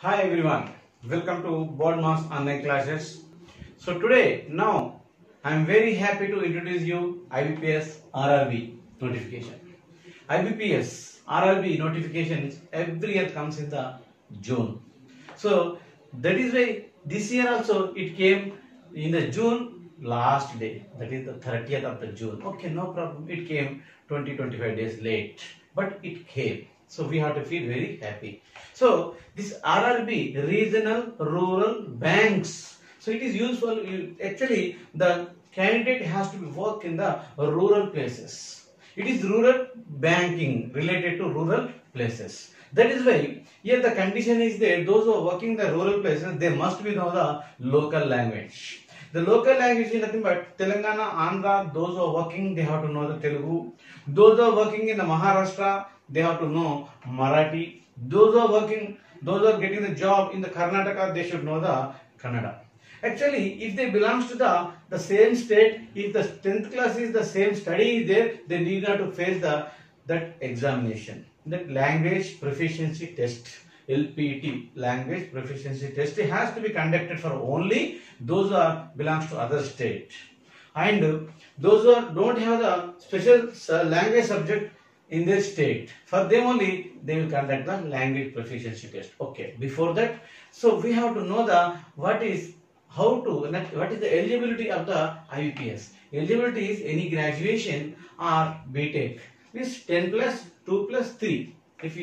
Hi everyone, welcome to Boardmaster online classes. So now I am very happy to introduce you IBPS RRB notification. IBPS RRB notifications every year comes in the June. So that is why this year also it came in the June last day, that is the 30th of the June. Okay, no problem. It came 20-25 days late, but it came. So we have to feel very happy. So this RRB, regional rural banks. So it is useful. Actually, the candidate has to work in the rural places. It is rural banking related to rural places. That is why here the condition is there. Those who are working in the rural places, they must be know the local language. The local language is nothing but Telangana, Andhra. Those who are working, they have to know the Telugu. Those who are working in the Maharashtra, they have to know Marathi. Those who are working, those who are getting the job in the Karnataka, they should know the Kannada. Actually, if they belongs to the same state, if the 10th class is the same study is there, they need not to face that examination. That language proficiency test, LPT, language proficiency test, has to be conducted for only those who are belongs to other state, and those who don't have the special language subject in their state, for them only they will conduct the language proficiency test. Okay, before that, so we have to know what is the eligibility of the IBPS. Eligibility is any graduation or BTech, means 10 plus 2 plus 3. If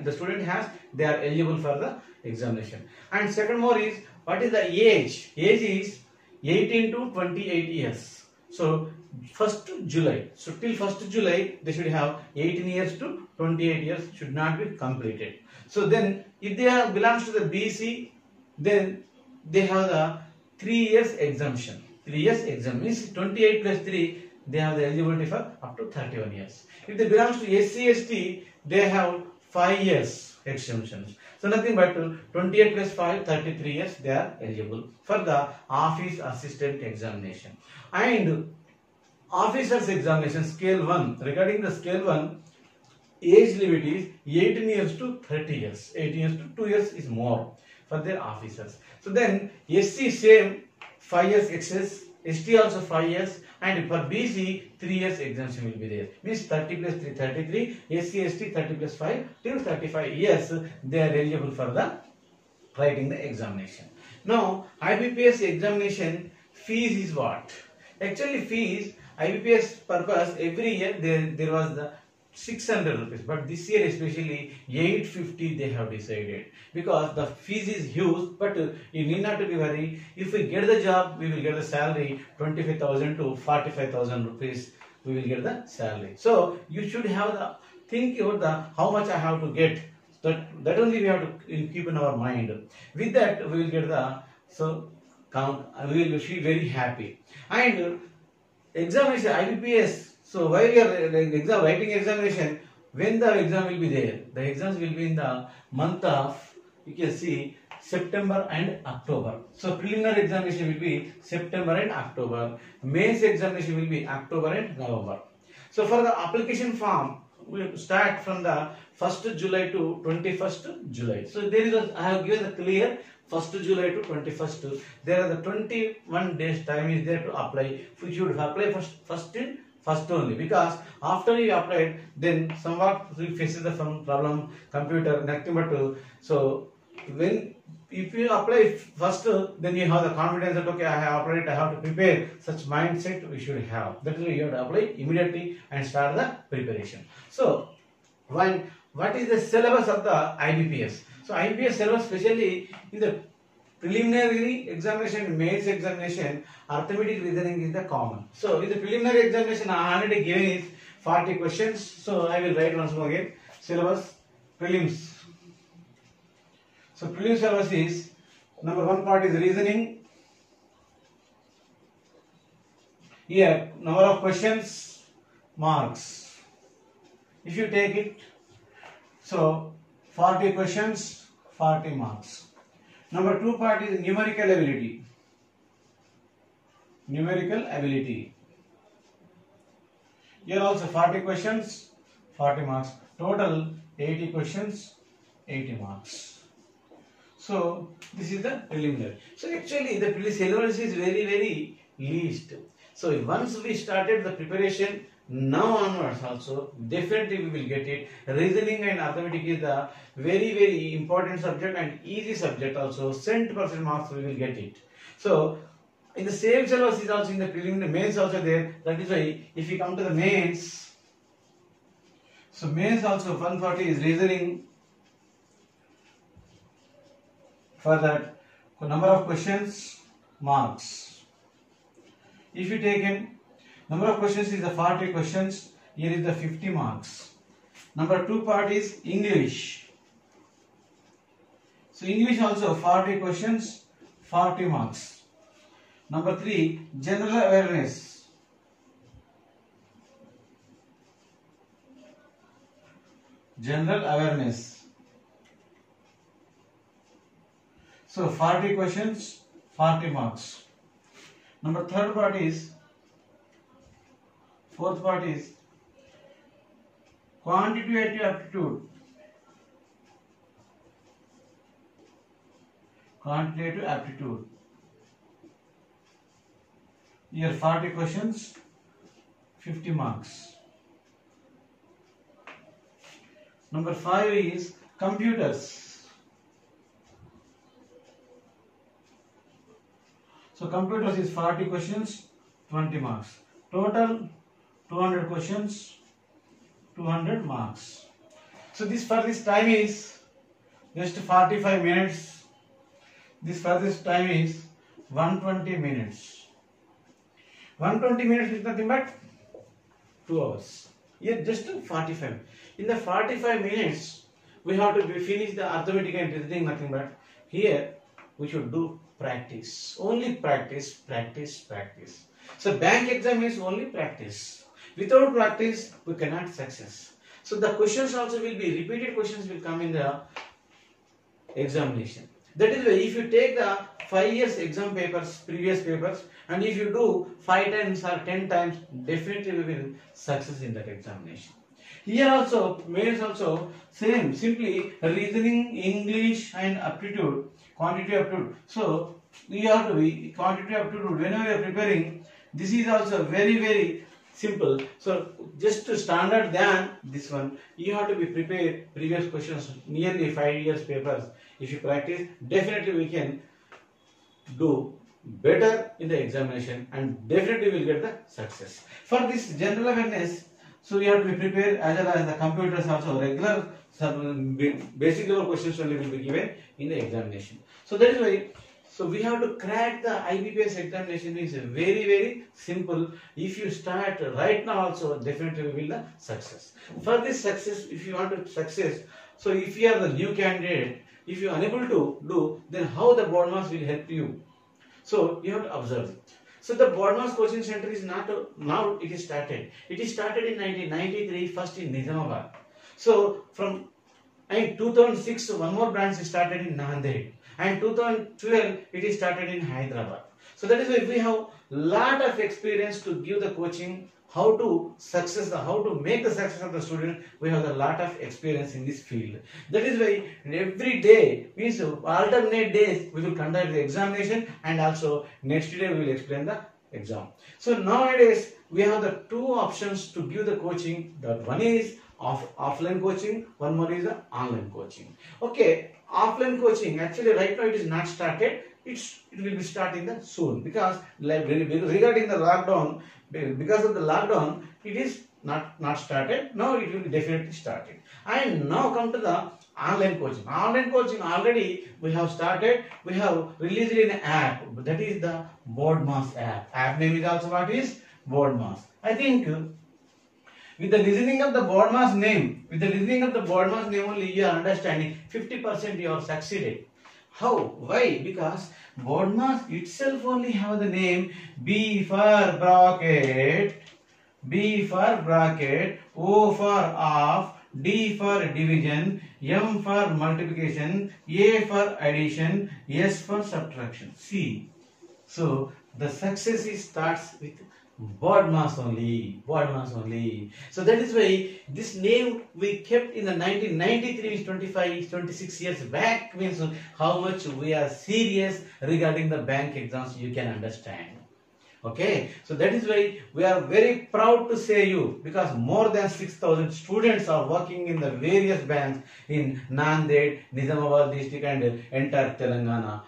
the student has, they are eligible for the examination. And second more is, what is the age? Age is 18 to 28 years. So 1st July. So till 1st July, they should have 18 years to 28 years should not be completed. So then, if they belongs to the BC, then they have the 3 years exemption. 3 years exemption means 28 plus 3, they have the eligibility for up to 31 years. If they belongs to SC, ST, they have 5 years exemptions. So nothing but 28 plus 5, 33 years they are eligible for the office assistant examination. And officers examination scale 1, regarding the scale 1, age limit is 18 years to 30 years. 18 years to 2 years is more for their officers. So then SC same 5 years excess, ST also 5 years, and for BC 3 years exemption will be there. Means 30 plus 3, 33, SC, ST 30 plus 5 till 35 years they are eligible for the writing the examination. Now IBPS examination fees is what? Actually fees, IBPS purpose, every year there was the 600 rupees, but this year especially 850 they have decided, because the fees is huge, but you need not to be worried. If we get the job, we will get the salary 25,000 to 45,000 rupees, we will get the salary. So you should have the think about the how much I have to get. That only we have to keep in our mind. With that we will get the count. We will feel very happy. And examination IBPS. So while you are writing examination, when the exam will be there? The exams will be in the month of, you can see, September and October. So preliminary examination will be September and October. Mains examination will be October and November. So for the application form, we will start from the 1st July to 21st July. So there is I have given the clear 1st July to 21st. There are the 21 days time is there to apply. We should apply first only, because after you applied, then somewhat you faces the problem, computer, nothing but so if you apply first, then you have the confidence that okay, I have applied, I have to prepare. Such mindset we should have. That is why you have to apply immediately and start the preparation. So what is the syllabus of the IBPS? So IBPS syllabus, especially in the preliminary examination, mains examination, arithmetic reasoning is the common. So in the preliminary examination, I already given is 40 questions. So I will write once more again. Syllabus, prelims. So prelims syllabus is, number 1 part is reasoning. Here number of questions, marks. If you take it, so 40 questions, 40 marks. Number 2 part is numerical ability. Numerical ability. Here also 40 questions, 40 marks. Total 80 questions, 80 marks. So this is the preliminary. So actually the preliminary is very least. So once we started the preparation, now onwards also definitely we will get it. Reasoning and arithmetic is the very important subject and easy subject also. 70% marks we will get it. So in the same syllabus is also in the preliminary, mains also there. That is why if you come to the mains, so mains also 140 is reasoning. For that, number of questions, marks. If you take in number of questions is the 40 questions, here is the 50 marks. Number 2 part is English. So English also 40 questions, 40 marks. Number 3, general awareness. General awareness. So 40 questions, 40 marks. Number 3rd part is, 4th part is quantitative aptitude. Quantitative aptitude. Here 40 questions, 50 marks. Number 5 is computers. So computers is 40 questions, 20 marks. Total 200 questions, 200 marks. So this for this time is just 45 minutes. This for this time is 120 minutes. 120 minutes is nothing but 2 hours. Here just 45. In the 45 minutes, we have to finish the arithmetic and reasoning, nothing but here we should do practice. Only practice. So bank exam is only practice. Without practice, we cannot success. So the questions also will be repeated questions will come in the examination. That is why if you take the 5 years exam papers, previous papers, and if you do 5 times or 10 times, definitely we will success in that examination. Here also, mains also same, simply reasoning, English and aptitude, quantitative aptitude. So you have to be quantitative aptitude whenever you are preparing. This is also very simple. So just to standard than this one, you have to be prepared previous questions, nearly 5 years papers. If you practice, definitely we can do better in the examination and definitely will get the success. For this general awareness, so you have to be prepared as well as the computers also regular basic level questions only will be given in the examination. So that is why, so we have to crack the IBPS examination is very simple. If you start right now also, definitely we will the success. For this success, if you want to success, so if you are the new candidate, if you are unable to do, then how the BORDMAS will help you? So you have to observe it. So the BORDMAS coaching center is not now it is started. It is started in 1993, first in Nizamabad. So from 2006, one more branch is started in Nanded, and 2012 it is started in Hyderabad. So that is why we have lot of experience to give the coaching, how to make the success of the student. We have a lot of experience in this field. That is why every day means alternate days we will conduct the examination, and also next day we will explain the exam. So nowadays we have the 2 options to give the coaching. That one is offline coaching, one more is the online coaching. Okay, offline coaching actually right now it is not started. It will be starting soon, because regarding the lockdown, because of the lockdown, it is not started. Now it will be definitely started. And now come to the online coaching. Online coaching already we have started. We have released in an app. That is the BORDMAS app. App name is also what is BORDMAS. I think with the listening of the BORDMAS name, only you are understanding 50% you have succeeded. How? Why? Because BORDMAS itself only have the name B for bracket, O for off, D for division, M for multiplication, A for addition, S for subtraction. See, so the success starts with Board mass only, board mass only. So that is why this name we kept in the 1993, is 25, 26 years back, means how much we are serious regarding the bank exams, you can understand. Okay, so that is why we are very proud to say you, because more than 6,000 students are working in the various banks in Nanded, Nizamabad district and entire Telangana.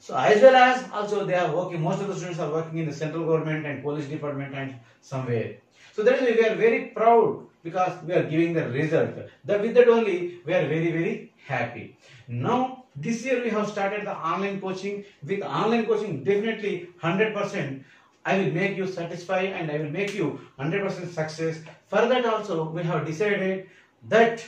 So as well as also they are working, most of the students are working in the central government and police department and somewhere. So that is why we are very proud, because we are giving the result. That with that only we are very happy. Now this year we have started the online coaching. With online coaching definitely 100% I will make you satisfied and I will make you 100% success. For that also we have decided that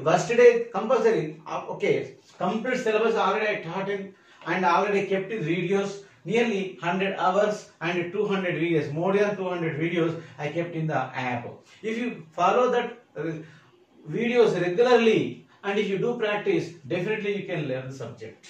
first day compulsory. Okay, complete syllabus already I taught in and already kept in videos, nearly 100 hours and 200 videos, more than 200 videos I kept in the app. If you follow that videos regularly and if you do practice, definitely you can learn the subject.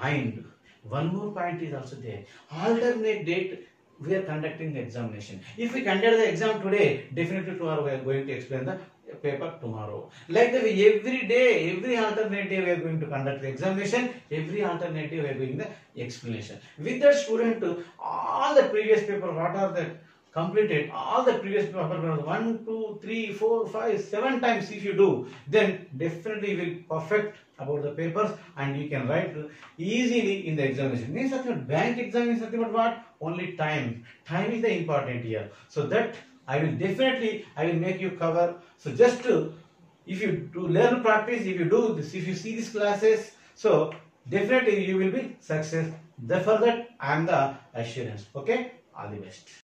And one more point is also there. Alternate date we are conducting the examination. If we conduct the exam today, definitely tomorrow we are going to explain the paper tomorrow. Like the way every day, every alternate day we are going to conduct the examination, every alternate day we are doing the explanation. With that student, all the previous paper, what are the completed, all the previous paper, 1, 2, 3, 4, 5, 7 times if you do, then definitely you will perfect about the papers and you can write easily in the examination. Means that bank exam is nothing but what? Only time. Time is the important here. So that I will make you cover. So just to, if you do learn practice, if you do this, if you see these classes, so definitely you will be success. Therefore that I am the assurance. Okay, all the best.